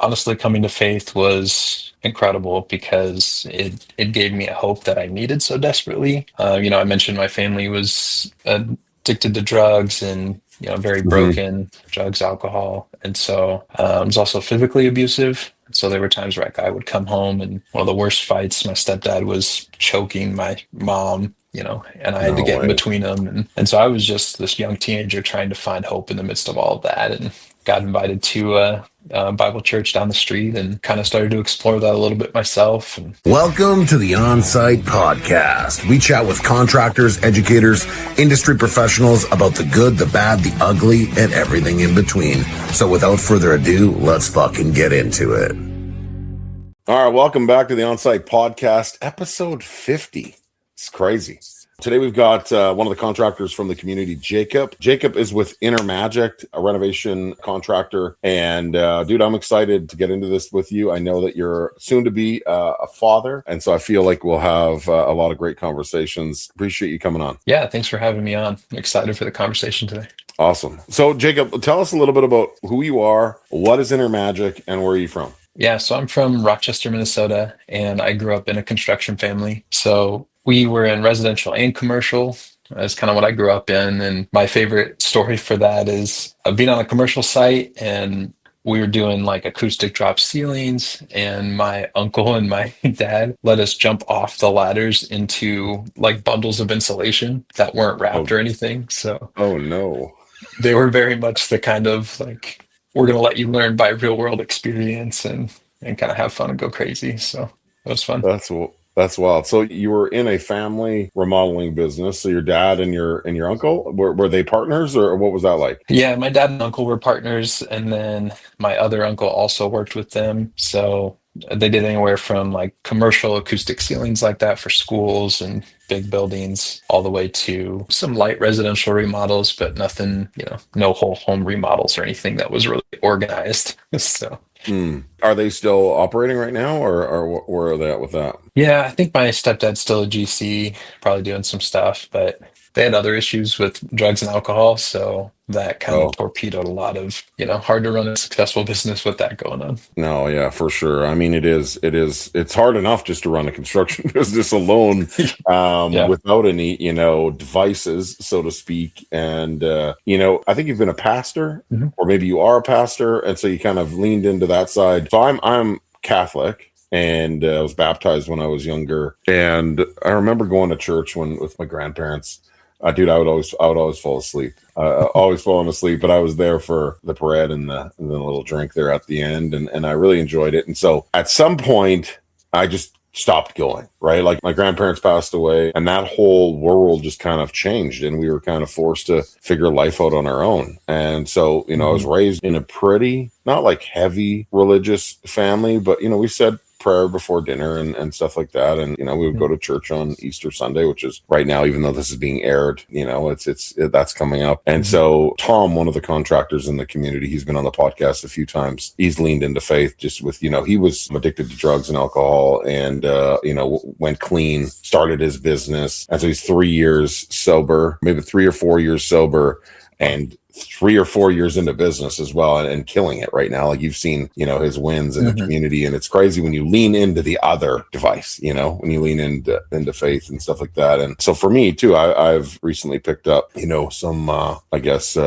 honestly, coming to faith was incredible because it gave me a hope that I needed so desperately. I mentioned my family was addicted to drugs and very Hmm. broken, drugs, alcohol, and so it was also physically abusive. So there were times where I would come home and one of the worst fights, my stepdad was choking my mom, and I had to No get in way. between them. And so I was just this young teenager trying to find hope in the midst of all of that, and got invited to a Bible church down the street and kind of started to explore that a little bit myself. And Welcome to the On-Site Podcast. We chat with contractors, educators, industry professionals about the good, the bad, the ugly, and everything in between. So without further ado, let's fucking get into it. All right, welcome back to the On-Site Podcast, episode 50. It's crazy. Today we've got one of the contractors from the community, Jacob. Jacob is with Inner Magic, a renovation contractor. And dude, I'm excited to get into this with you. I know that you're soon to be a father. And so I feel like we'll have a lot of great conversations. Appreciate you coming on. yeah, thanks for having me on. I'm excited for the conversation today. Awesome. So Jacob, tell us a little bit about who you are, what is Inner Magic, and where are you from? Yeah, so I'm from Rochester, Minnesota, and I grew up in a construction family. So we were in residential and commercial. That's kind of what I grew up in. And my favorite story for that is being on a commercial site, and we were doing like acoustic drop ceilings, and my uncle and my dad let us jump off the ladders into like bundles of insulation that weren't wrapped Oh, or anything. So oh no. they were very much the kind of like, we're going to let you learn by real world experience and kind of have fun and go crazy. So it was fun. That's wild. So you were in a family remodeling business. So your dad and your uncle were they partners, or what was that like? Yeah, my dad and uncle were partners, and then my other uncle also worked with them. So they did anywhere from like commercial acoustic ceilings like that for schools and big buildings, all the way to some light residential remodels, but nothing, no whole home remodels or anything that was really organized. So. Hmm. Are they still operating right now, or where are they at with that? Yeah, I think my stepdad's still a GC, probably doing some stuff, but they had other issues with drugs and alcohol, so that kind of Oh, torpedoed a lot of, hard to run a successful business with that going on. no, yeah, for sure. I mean, it's hard enough just to run a construction business alone, Yeah. without any, devices, so to speak. And, I think you've been a pastor, Mhm. or maybe you are a pastor. And so you kind of leaned into that side. So I'm Catholic, and I was baptized when I was younger. And I remember going to church with my grandparents. Dude, I would always fall asleep. Always falling asleep, but I was there for the bread and the little drink there at the end, and I really enjoyed it. And so at some point, I just stopped going. Right, like my grandparents passed away, and that whole world just kind of changed, and we were kind of forced to figure life out on our own. And so, I was Mhm. raised in a pretty not like heavy religious family, but we said prayer before dinner and stuff like that. And we would go to church on Easter Sunday, which is right now, even though this is being aired, it's that's coming up. And Mhm. so Tom, one of the contractors in the community, he's been on the podcast a few times. He's leaned into faith just with, he was addicted to drugs and alcohol, and went clean, started his business. And so he's 3 years sober, maybe 3 or 4 years sober, and 3 or 4 years into business as well, and killing it right now. Like you've seen, his wins in the Mhm. community, and it's crazy when you lean into the other device, when you lean into faith and stuff like that. And so for me too, I've recently picked up, some, I guess,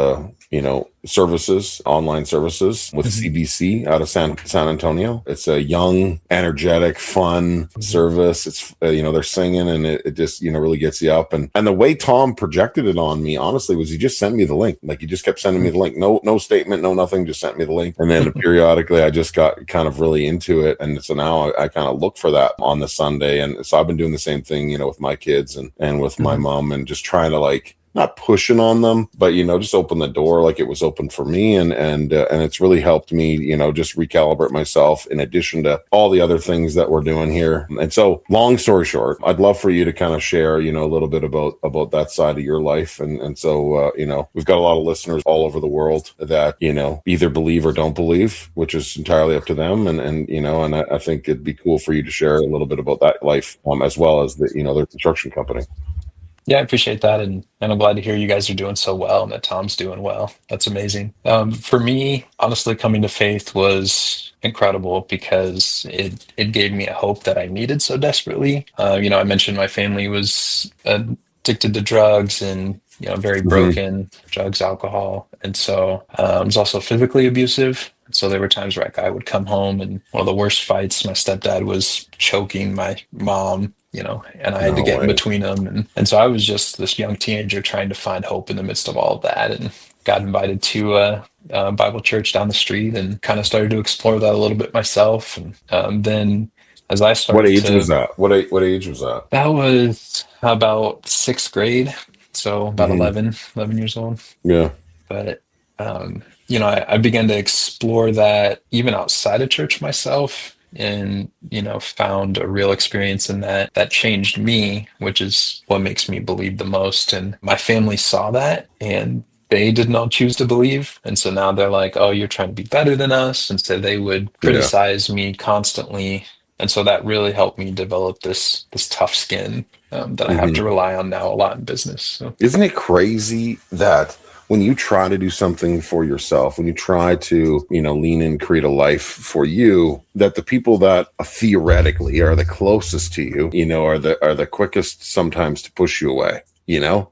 services, online services with Mhm. CBC out of San Antonio. It's a young, energetic, fun Mhm. service. It's they're singing, and it just really gets you up. And the way Tom projected it on me, honestly, was he just sent me the link. Like he just kept sending me the link. No statement, no nothing. Just sent me the link, and then periodically I just got kind of really into it. And so now I kind of look for that on the Sunday. And so I've been doing the same thing, with my kids and with my Mhm. mom, and just trying to like not pushing on them, but just open the door like it was open for me, and it's really helped me, just recalibrate myself in addition to all the other things that we're doing here. And so, long story short, I'd love for you to kind of share, a little bit about that side of your life, and so we've got a lot of listeners all over the world that either believe or don't believe, which is entirely up to them, and I think it'd be cool for you to share a little bit about that life, as well as their construction company. Yeah, I appreciate that, and I'm glad to hear you guys are doing so well and that Tom's doing well. That's amazing. For me, honestly, coming to faith was incredible because it gave me a hope that I needed so desperately. I mentioned my family was addicted to drugs and very Hmm. broken, drugs, alcohol, and so it was also physically abusive. So there were times where I would come home and one of the worst fights, my stepdad was choking my mom, and I had to No get in way. between them. And so I was just this young teenager trying to find hope in the midst of all of that, and got invited to a Bible church down the street and kind of started to explore that a little bit myself. And then as I What started age was to, that? What age was that? that was about sixth grade, so about Hmm. 11 years old. Yeah. But I began to explore that even outside of church myself, and found a real experience in that changed me, which is what makes me believe the most. And my family saw that, and they did not choose to believe, and so now they're like, oh, you're trying to be better than us, and so they would Yeah. criticize me constantly. And so that really helped me develop this tough skin, that I have Hmm. to rely on now a lot in business. So Isn't it crazy that when you try to do something for yourself, when you try to, lean in, create a life for you, that the people that theoretically are the closest to you, are the quickest sometimes to push you away,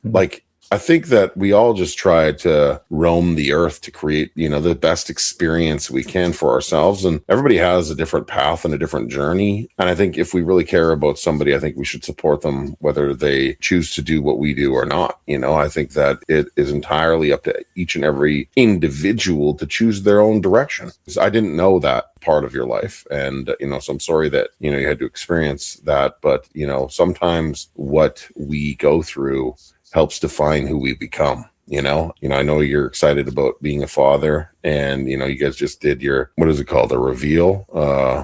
like I think that we all just try to roam the earth to create, the best experience we can for ourselves. And everybody has a different path and a different journey. And I think if we really care about somebody, I think we should support them, whether they choose to do what we do or not. I think that it is entirely up to each and every individual to choose their own direction. 'Cause I didn't know that part of your life. And, so I'm sorry that, you had to experience that. But, sometimes what we go through helps define who we become. I know you're excited about being a father, and you guys just did your, what is it called, a reveal?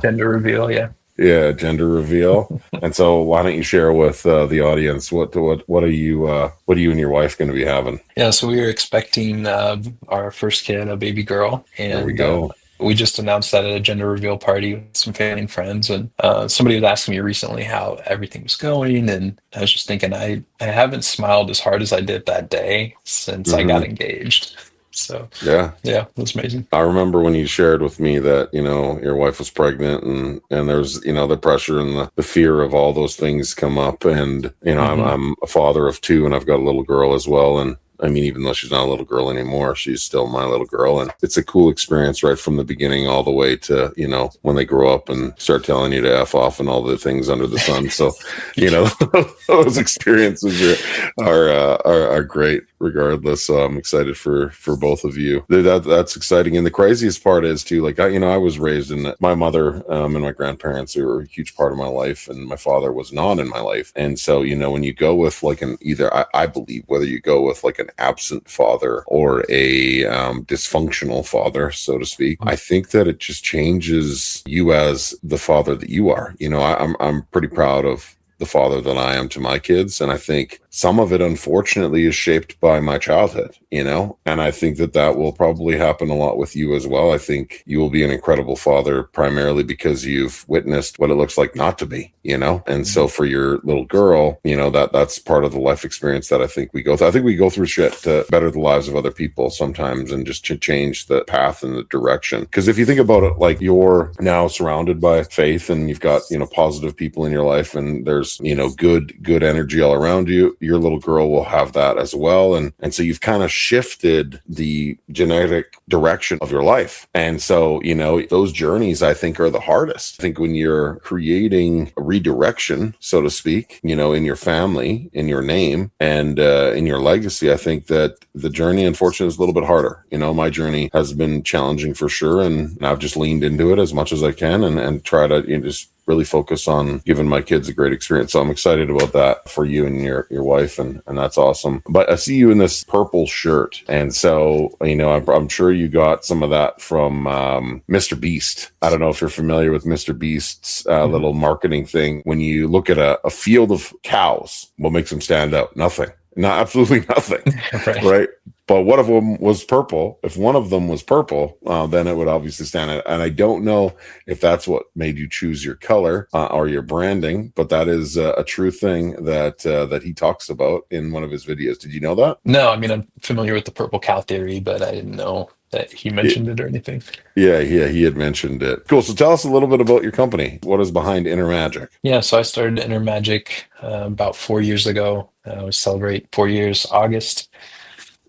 gender reveal, yeah. Yeah, gender reveal. And so, why don't you share with the audience what are you and your wife going to be having? Yeah, so we were expecting our first kid, a baby girl, There we and go. we just announced that at a gender reveal party with some family and friends. And somebody was asking me recently how everything was going, and I was just thinking I haven't smiled as hard as I did that day since I got Hmm. engaged. So Yeah. yeah, it was amazing. I remember when you shared with me that, your wife was pregnant, and there's, the pressure and the fear of all those things come up. And, Hmm. I'm a father of two, and I've got a little girl as well. And I mean, even though she's not a little girl anymore, she's still my little girl. And it's a cool experience right from the beginning all the way to, when they grow up and start telling you to F off and all the things under the sun. So, those experiences are great regardless. So I'm excited for both of you. That's exciting. And the craziest part is too, like, I was raised in my mother, and my grandparents were a huge part of my life, and my father was not in my life. And so, when you go with like I believe whether you go with like an absent father or a dysfunctional father, so to speak, I think that it just changes you as the father that you are. I'm pretty proud of the father that I am to my kids. And I think some of it, unfortunately, is shaped by my childhood, and I think that will probably happen a lot with you as well. I think you will be an incredible father primarily because you've witnessed what it looks like not to be, and so for your little girl, that's part of the life experience that I think we go through. I think we go through shit to better the lives of other people sometimes, and just to change the path and the direction. Because if you think about it, like, you're now surrounded by faith, and you've got, positive people in your life, and there's, good energy all around you. Your little girl will have that as well. And so you've kind of shifted the genetic direction of your life. And so, those journeys, I think, are the hardest. I think when you're creating a redirection, so to speak, in your family, in your name, and in your legacy, I think that the journey, unfortunately, is a little bit harder. My journey has been challenging for sure. And I've just leaned into it as much as I can, and try to just really focus on giving my kids a great experience. So I'm excited about that for you and your wife, and that's awesome. But I see you in this purple shirt, and so I'm sure you got some of that from Mr. Beast. I don't know if you're familiar with Mr. Beast's little marketing thing. When you look at a field of cows, what makes them stand out? Nothing. Not absolutely nothing. Right. Right. But what if them was purple? If one of them was purple, then it would obviously stand out. And I don't know if that's what made you choose your color or your branding, but that is a true thing that he talks about in one of his videos. Did you know that? No, I mean, I'm familiar with the purple cow theory, but I didn't know that he mentioned it or anything. Yeah, he had mentioned it. Cool. So tell us a little bit about your company. What is behind Inner Magic? Yeah, so I started Inner Magic about 4 years ago. We celebrate 4 years August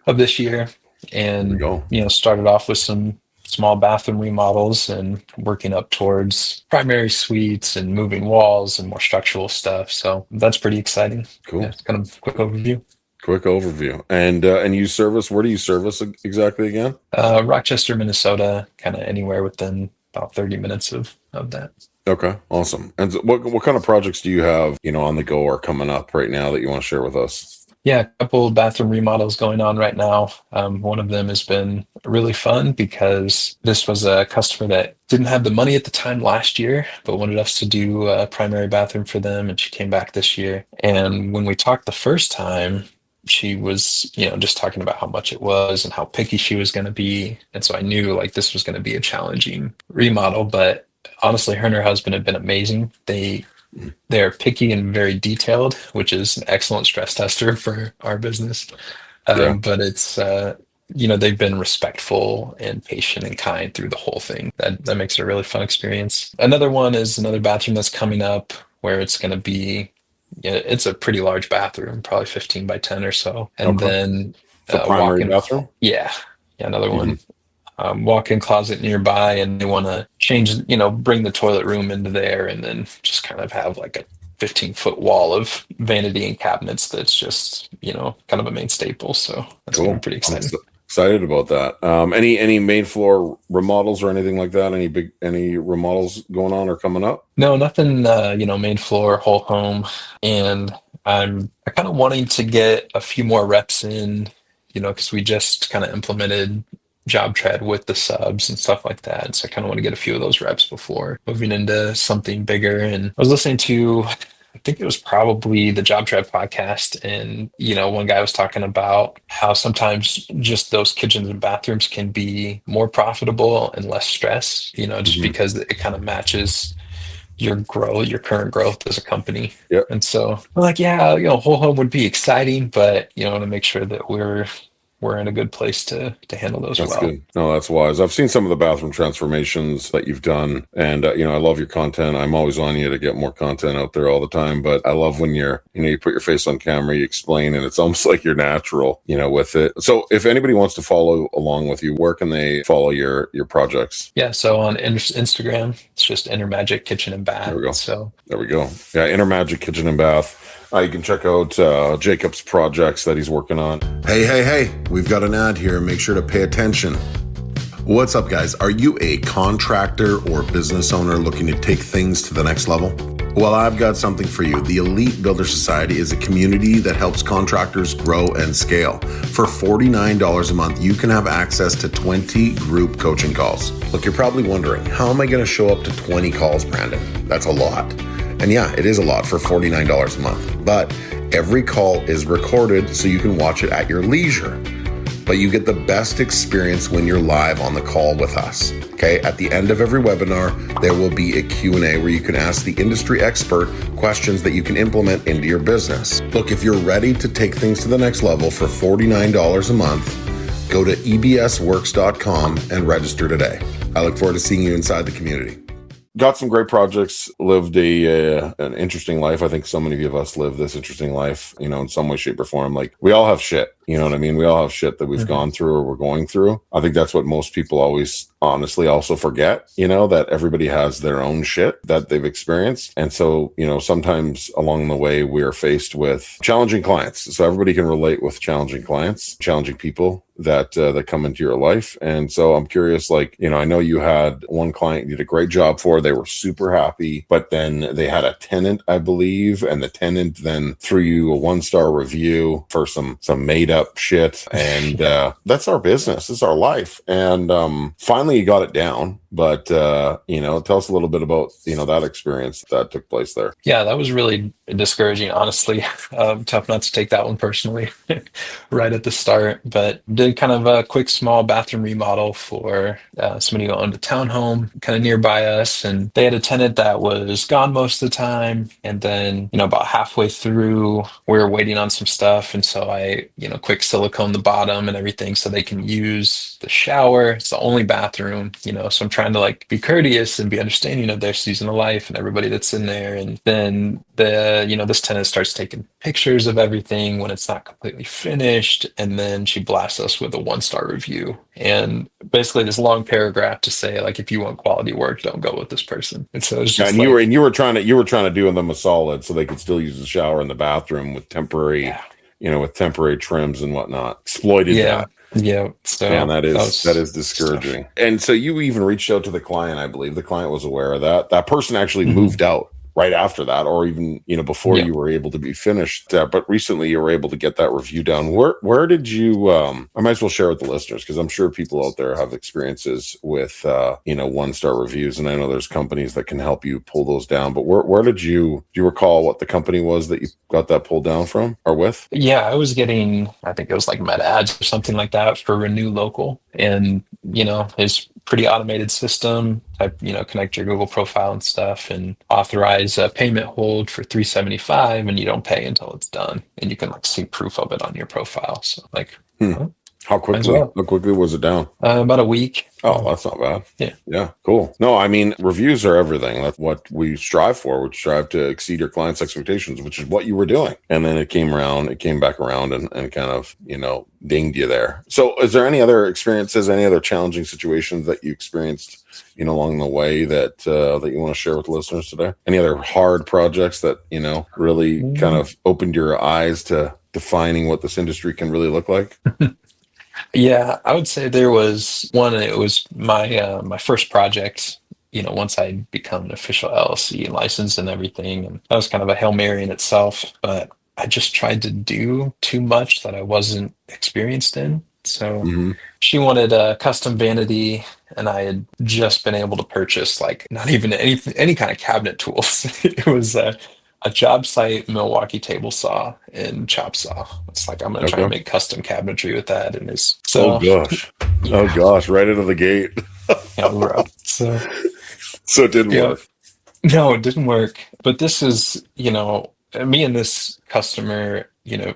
of this year, There we and go. started off with some small bathroom remodels and working up towards primary suites and moving walls and more structural stuff. So that's pretty exciting. Yeah, Cool. it's kind of a quick overview. Quick overview. And you service, where do you service exactly again? Rochester, Minnesota, kind of anywhere within about 30 minutes of that. Okay, awesome. And so what kind of projects do you have, on the go or coming up right now that you want to share with us? Yeah, a couple bathroom remodels going on right now. One of them has been really fun because this was a customer that didn't have the money at the time last year, but wanted us to do a primary bathroom for them. And she came back this year. And when we talked the first time, she was, just talking about how much it was and how picky she was going to be. And so I knew like this was going to be a challenging remodel, but honestly, her and her husband have been amazing. They're picky and very detailed, which is an excellent stress tester for our business. Yeah. But it's they've been respectful and patient and kind through the whole thing. That makes it a really fun experience. Another one is another bathroom that's coming up where it's going to be, it's a pretty large bathroom, probably 15 by 10 or so, and Okay. then The primary walk-in. bathroom? Yeah, another Mhm. one. Walk-in closet nearby, and they want to change, bring the toilet room into there, and then just kind of have like a 15-foot wall of vanity and cabinets that's just, kind of a main staple. So that's going to be Cool. pretty I'm exciting. excited about that. Any main floor remodels or anything like that? Any remodels going on or coming up? No, nothing, main floor, whole home. And I kind of wanting to get a few more reps in, because we just kind of implemented JobTread with the subs and stuff like that. So I kind of want to get a few of those reps before moving into something bigger. And I was listening to, I think it was probably the JobTread podcast. And, one guy was talking about how sometimes just those kitchens and bathrooms can be more profitable and less stress, just Mhm. because it kind of matches your current growth as a company. Yep. And so I'm like, yeah, whole home would be exciting, but I want to make sure that we're in a good place to handle those That's well. good. No, that's wise. I've seen some of the bathroom transformations that you've done, and I love your content. I'm always on you to get more content out there all the time. But I love when you put your face on camera, you explain, and it's almost like you're natural, with it. So, if anybody wants to follow along with you, where can they follow your projects? Yeah, so on Instagram, it's just Inner Magic Kitchen and Bath. There we go. So There we go. Yeah, Inner Magic Kitchen and Bath. You can check out Jacob's projects that he's working on. Hey, we've got an ad here. Make sure to pay attention. What's up, guys? Are you a contractor or business owner looking to take things to the next level? Well, I've got something for you. The Elite Builder Society is a community that helps contractors grow and scale. For $49 a month, you can have access to 20 group coaching calls. Look, you're probably wondering, how am I going to show up to 20 calls, Brandon? That's a lot. And yeah, it is a lot for $49 a month. But every call is recorded so you can watch it at your leisure. But you get the best experience when you're live on the call with us. Okay, at the end of every webinar, there will be a Q&A where you can ask the industry expert questions that you can implement into your business. Look, if you're ready to take things to the next level for $49 a month, go to ebsworks.com and register today. I look forward to seeing you inside the community. Got some great projects, lived an interesting life. I think so many of us live this interesting life, in some way, shape, or form. Like, we all have shit, you know what I mean? We all have shit that we've gone through or we're going through. I think that's what most people always honestly also forget, that everybody has their own shit that they've experienced. And so, sometimes along the way, we're faced with challenging clients. So everybody can relate with challenging clients, challenging people that come into your life. And so I'm curious, I know you had one client you did a great job for. They were super happy, but then they had a tenant, I believe, and the tenant then threw you a 1-star review for some made up shit. And that's our business. It's our life. And finally you got it down. But, tell us a little bit about, that experience that took place there. yeah, that was really discouraging, honestly. Tough not to take that one personally right at the start, but did kind of a quick small bathroom remodel for somebody who owned a townhome kind of nearby us. And they had a tenant that was gone most of the time. And then, about halfway through, we were waiting on some stuff. And so I, quick silicone the bottom and everything so they can use the shower. It's the only bathroom, so I'm trying to like be courteous and be understanding of their season of life and everybody that's in there. And then this tenant starts taking pictures of everything when it's not completely finished. And then she blasts us with a 1-star review. And basically this long paragraph to say, like, if you want quality work, don't go with this person. And so it's just and you were trying to do them a solid so they could still use the shower in the bathroom with temporary, with temporary trims and whatnot. Exploited that. Yeah. So man, that is discouraging. Stuff. And so you even reached out to the client. I believe the client was aware of that. That person actually moved out right after that, or even before you were able to be finished. But recently you were able to get that review down. Where did you? I might as well share with the listeners because I'm sure people out there have experiences with 1-star reviews, and I know there's companies that can help you pull those down. But where did you? Do you recall what the company was that you got that pulled down from or with? Yeah, I was getting, I think it was like Meta Ads or something like that for Renew Local, and his pretty automated system. Connect your Google profile and stuff, and authorize a payment hold for $375, and you don't pay until it's done, and you can like see proof of it on your profile. So like, How quickly was it down? About a week. Oh, that's not bad. Yeah, cool. No, I mean, reviews are everything. That's what we strive for. We strive to exceed your clients' expectations, which is what you were doing. And then it came back around and kind of, dinged you there. So is there any other experiences, any other challenging situations that you experienced, along the way that you want to share with listeners today? Any other hard projects that, really kind of opened your eyes to defining what this industry can really look like? Yeah, I would say there was one. It was my first project. Once I'd become an official LLC and licensed and everything, and that was kind of a Hail Mary in itself. But I just tried to do too much that I wasn't experienced in. So she wanted a custom vanity, and I had just been able to purchase like not even any kind of cabinet tools. It was a job site Milwaukee table saw and chop saw. It's like I'm gonna try and make custom cabinetry with that, and oh gosh, right into the gate. So it didn't work. No, it didn't work. But this is me and this customer.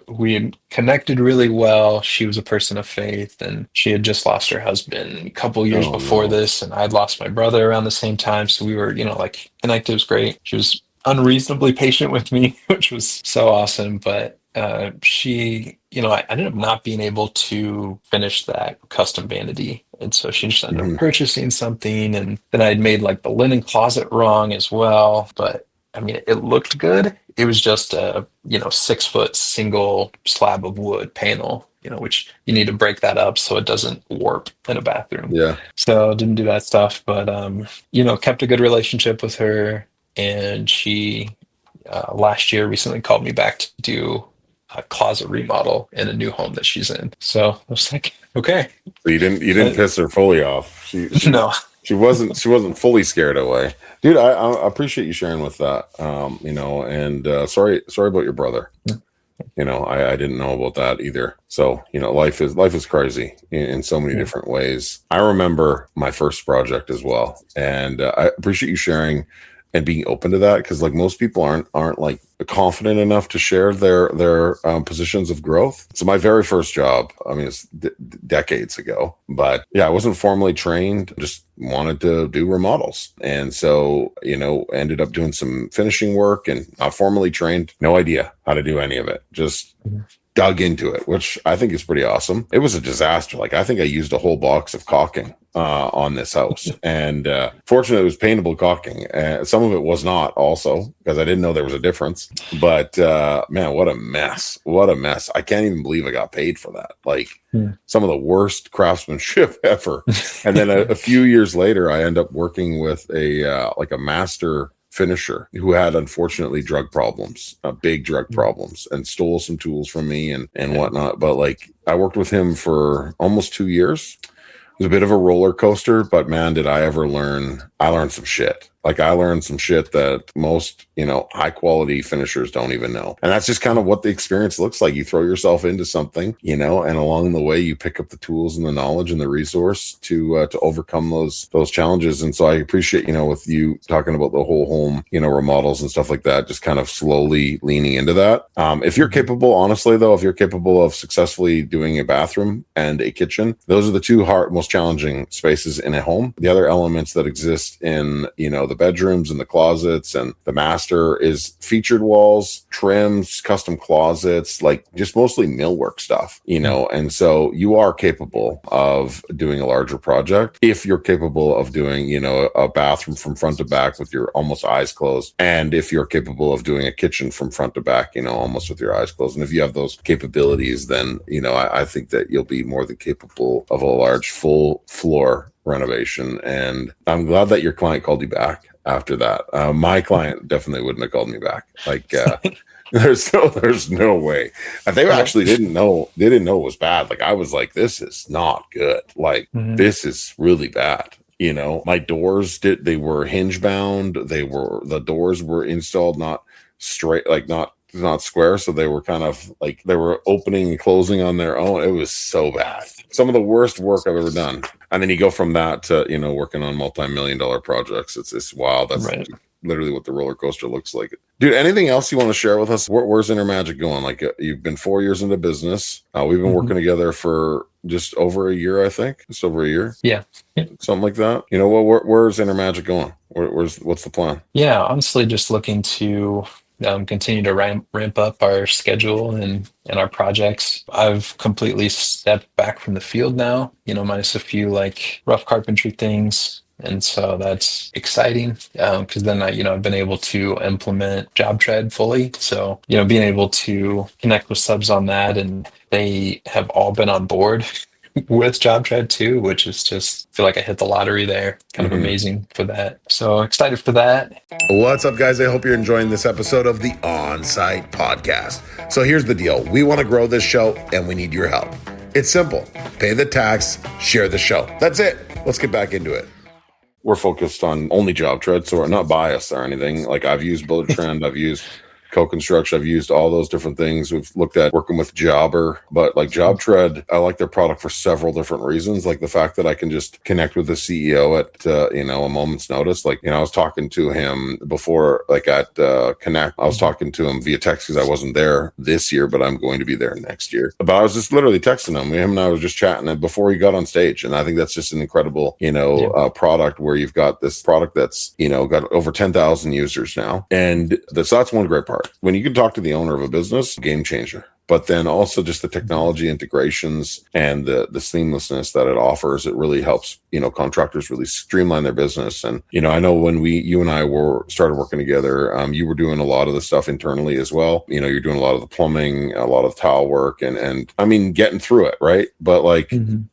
We had connected really well. She was a person of faith, and she had just lost her husband a couple years before this, and I'd lost my brother around the same time. So we were like connected. It was great. She was unreasonably patient with me, which was so awesome. But she, I ended up not being able to finish that custom vanity. And so she just ended up purchasing something. And then I'd made like the linen closet wrong as well. But I mean, it looked good. It was just a, 6-foot single slab of wood panel, which you need to break that up so it doesn't warp in a bathroom. Yeah. So didn't do that stuff, but, kept a good relationship with her. And she last year recently called me back to do a closet remodel in a new home that she's in. So I was like, okay. So you didn't piss her fully off. No. She wasn't fully scared away. Dude, I appreciate you sharing with that. And sorry about your brother. I didn't know about that either. So, life is crazy in so many different ways. I remember my first project as well. And I appreciate you sharing and being open to that, because like most people aren't like confident enough to share their positions of growth. So my very first job, I mean, it's decades ago, but yeah, I wasn't formally trained, just wanted to do remodels. And so, ended up doing some finishing work and not formally trained, no idea how to do any of it. Just dug into it, which I think is pretty awesome. It was a disaster. Like I think I used a whole box of caulking on this house, and fortunately it was paintable caulking. Some of it was not, also because I didn't know there was a difference. But man, what a mess! I can't even believe I got paid for that. Like some of the worst craftsmanship ever. And then a few years later, I end up working with a master finisher who had unfortunately drug problems, big drug problems, and stole some tools from me and whatnot. But like I worked with him for almost 2 years. It was a bit of a roller coaster, but man, did I ever learn. I learned some shit. Like I learned some shit that most, high quality finishers don't even know. And that's just kind of what the experience looks like. You throw yourself into something, and along the way you pick up the tools and the knowledge and the resource to overcome those challenges. And so I appreciate, with you talking about the whole home, remodels and stuff like that, just kind of slowly leaning into that. If you're capable, honestly though, if you're capable of successfully doing a bathroom and a kitchen, those are the two most challenging spaces in a home. The other elements that exist in, the bedrooms and the closets and the master is featured walls, trims, custom closets, like just mostly millwork stuff, and so you are capable of doing a larger project if you're capable of doing, a bathroom from front to back with your almost eyes closed. And if you're capable of doing a kitchen from front to back, almost with your eyes closed. And if you have those capabilities, then, I think that you'll be more than capable of a large full floor renovation. And I'm glad that your client called you back after that. My client definitely wouldn't have called me back. Like, there's no way. They actually didn't know. They didn't know it was bad. Like I was like, this is not good. Like this is really bad. My doors they were hinge bound. The doors were installed not straight, like not square. So they were kind of like they were opening and closing on their own. It was so bad. Some of the worst work I've ever done. And then you go from that to, working on multi-million-dollar projects. It's wild. That's right. Literally what the roller coaster looks like. Dude, anything else you want to share with us? Where's Intermagic going? Like you've been 4 years into business. We've been working together for just over a year, I think. Just over a year. Yeah. Something like that. Where's Intermagic going? What's the plan? Yeah, honestly, just looking to continue to ramp up our schedule and our projects. I've completely stepped back from the field now, minus a few like rough carpentry things. And so that's exciting because then I've been able to implement JobTread fully. So, being able to connect with subs on that, and they have all been on board with JobTread too, which is just, I feel like I hit the lottery there. Kind of amazing for that. So excited for that. What's up, guys? I hope you're enjoying this episode of the On-Site Podcast. So here's the deal. We want to grow this show and we need your help. It's simple. Pay the tax, share the show. That's it. Let's get back into it. We're focused on only JobTread, so we're not biased or anything. Like I've used BuilderTrend, I've used co-construction, I've used all those different things. We've looked at working with Jobber, but like JobTread, I like their product for several different reasons. Like the fact that I can just connect with the CEO at a moment's notice. Like I was talking to him before, like at Connect. I was talking to him via text because I wasn't there this year, but I'm going to be there next year. But I was just literally texting him. Him and I was just chatting before he got on stage, and I think that's just an incredible product where you've got this product that's got over 10,000 users now, and so that's one great part. When you can talk to the owner of a business, game changer. But then also just the technology integrations and the seamlessness that it offers, it really helps, contractors really streamline their business. And, I know when you and I started working together, you were doing a lot of the stuff internally as well. You're doing a lot of the plumbing, a lot of tile work and I mean, getting through it. Right. But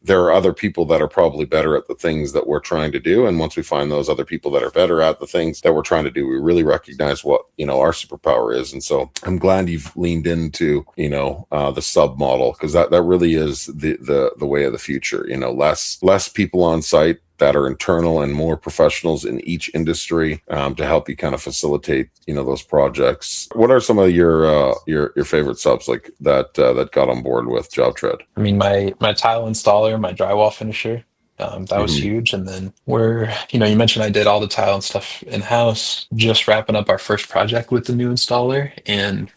there are other people that are probably better at the things that we're trying to do. And once we find those other people that are better at the things that we're trying to do, we really recognize what, our superpower is. And so I'm glad you've leaned into, the sub model, because that really is the way of the future. Less people on site that are internal and more professionals in each industry to help you kind of facilitate those projects. What are some of your favorite subs like that got on board with JobTread? I mean, my tile installer, my drywall finisher. That was huge. And then you mentioned I did all the tile and stuff in-house, just wrapping up our first project with the new installer. And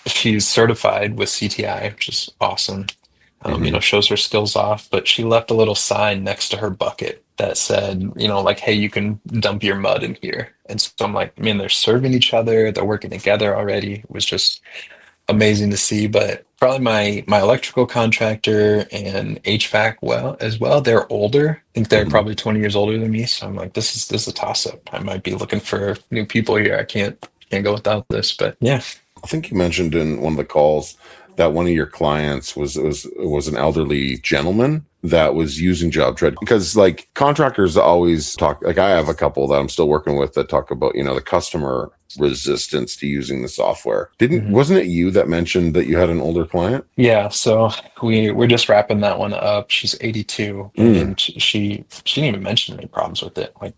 she's certified with CTI, which is awesome. Shows her skills off, but she left a little sign next to her bucket that said, like, hey, you can dump your mud in here. And so I'm like, man, they're serving each other. They're working together already. It was just amazing to see. But probably my electrical contractor and HVAC as well. They're older. I think they're probably 20 years older than me. So I'm like, this is a toss up. I might be looking for new people here. I can't go without this. But yeah. I think you mentioned in one of the calls that one of your clients was an elderly gentleman that was using JobTread, because like contractors always talk, like I have a couple that I'm still working with that talk about, the customer resistance to using the software. Wasn't it you that mentioned that you had an older client? Yeah. So we're just wrapping that one up. She's 82 and she didn't even mention any problems with it. Like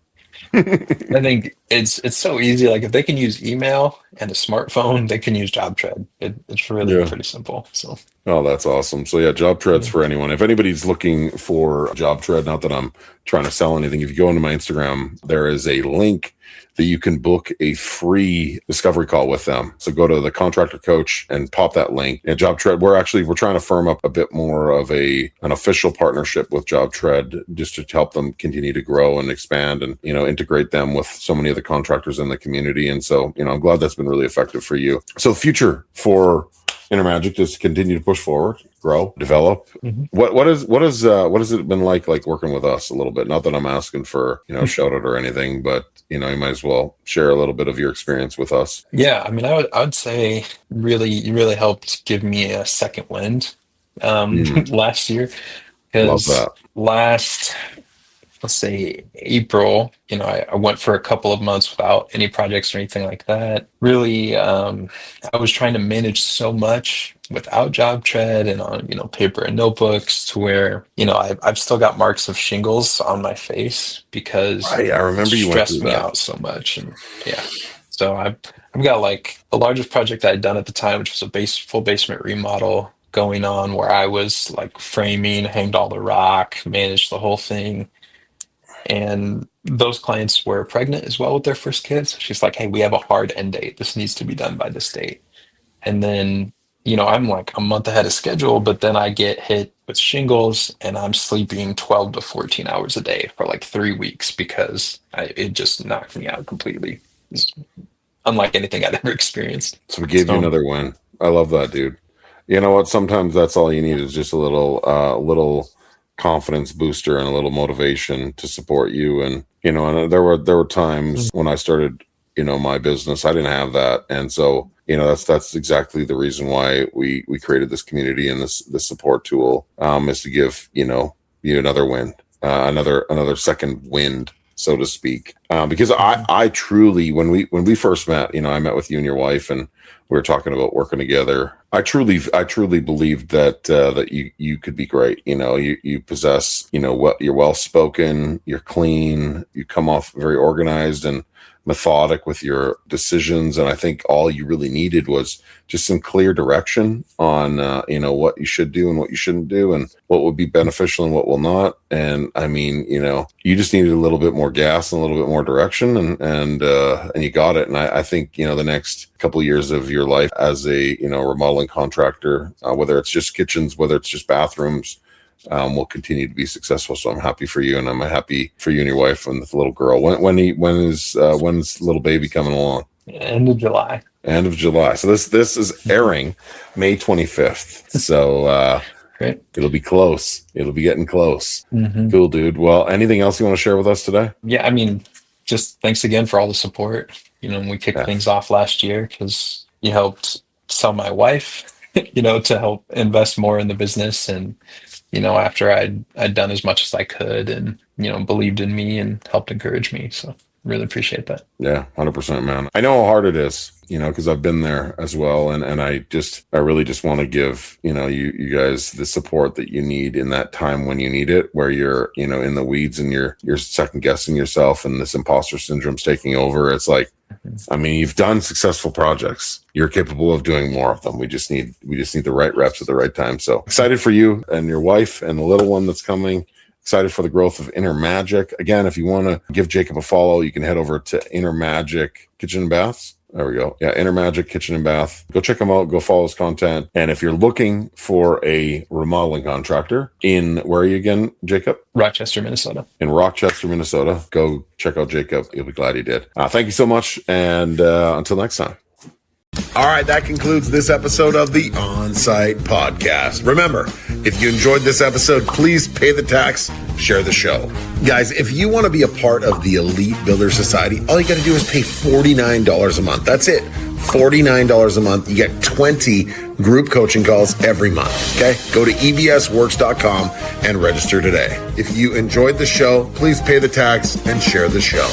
I think it's so easy. Like if they can use email and a smartphone, they can use JobTread. It's really Yeah. pretty simple. So Oh, that's awesome. So yeah, JobTread's yeah. for anyone. If anybody's looking for JobTread, not that I'm trying to sell anything, if you go into my Instagram, there is a link that you can book a free discovery call with them. So go to the contractor coach and pop that link. And JobTread, we're trying to firm up a bit more of an official partnership with JobTread just to help them continue to grow and expand and, integrate them with so many of the contractors in the community. And so, I'm glad that's been really effective for you. So the future for Intermagic is to continue to push forward, grow, develop. Mm-hmm. What has it been like working with us a little bit? Not that I'm asking for a shout out or anything, but you might as well share a little bit of your experience with us. Yeah, I mean, I would say you really helped give me a second wind last year Love because that. last, let's say April, I went for a couple of months without any projects or anything like that. Really, I was trying to manage so much without JobTread and on, paper and notebooks to where, I've still got marks of shingles on my face because I it remember you went through stressed me that. out so much. And yeah, so I've got like the largest project I'd done at the time, which was a full basement remodel going on where I was like framing, hanged all the rock, managed the whole thing. And those clients were pregnant as well with their first kids. She's like, hey, we have a hard end date. This needs to be done by this date. And then, I'm like a month ahead of schedule, but then I get hit with shingles and I'm sleeping 12 to 14 hours a day for like 3 weeks because it just knocked me out completely. It's unlike anything I'd ever experienced. So we gave you another win. I love that, dude. You know what? Sometimes that's all you need is just a little confidence booster and a little motivation to support you. And and there were times when I started my business, I didn't have that, and so that's exactly the reason why we created this community and this support tool is to give you another wind, another second wind, so to speak. Because I truly, when we first met, I met with you and your wife, and we were talking about working together. I truly believed that you could be great. You possess, what you're well spoken, you're clean, you come off very organized and methodic with your decisions. And I think all you really needed was just some clear direction on, what you should do and what you shouldn't do and what would be beneficial and what will not. And I mean, you just needed a little bit more gas and a little bit more direction and you got it. And I think, the next couple of years of your life as a, remodeling contractor, whether it's just kitchens, whether it's just bathrooms, will continue to be successful. So I'm happy for you, and I'm happy for you and your wife and the little girl. When's little baby coming along? End of July. End of July. So this is airing May 25th. So Great. It'll be close. It'll be getting close. Mm-hmm. Cool, dude. Well, anything else you want to share with us today? Yeah, I mean, just thanks again for all the support. We kicked things off last year because you helped sell my wife, to help invest more in the business. And, after I'd done as much as I could and, believed in me and helped encourage me. So really appreciate that. Yeah, 100%, man. I know how hard it is, because I've been there as well. And I really just want to give, you guys the support that you need in that time when you need it, where you're, in the weeds and you're second guessing yourself and this imposter syndrome's taking over. It's like, I mean, you've done successful projects. You're capable of doing more of them. We just need the right reps at the right time. So excited for you and your wife and the little one that's coming. Excited for the growth of Intermagic. Again, if you want to give Jacob a follow, you can head over to Intermagic Kitchen and Baths. There we go. Yeah, Intermagic Kitchen and Bath. Go check him out. Go follow his content. And if you're looking for a remodeling contractor where are you again, Jacob? Rochester, Minnesota. In Rochester, Minnesota. Go check out Jacob. You'll be glad he did. Thank you so much. And until next time. All right, that concludes this episode of the On-Site Podcast. Remember, if you enjoyed this episode, please pay the tax, share the show. Guys, if you want to be a part of the Elite Builder Society, all you got to do is pay $49 a month. That's it. $49 a month. You get 20 group coaching calls every month. Okay? Go to ebsworks.com and register today. If you enjoyed the show, please pay the tax and share the show.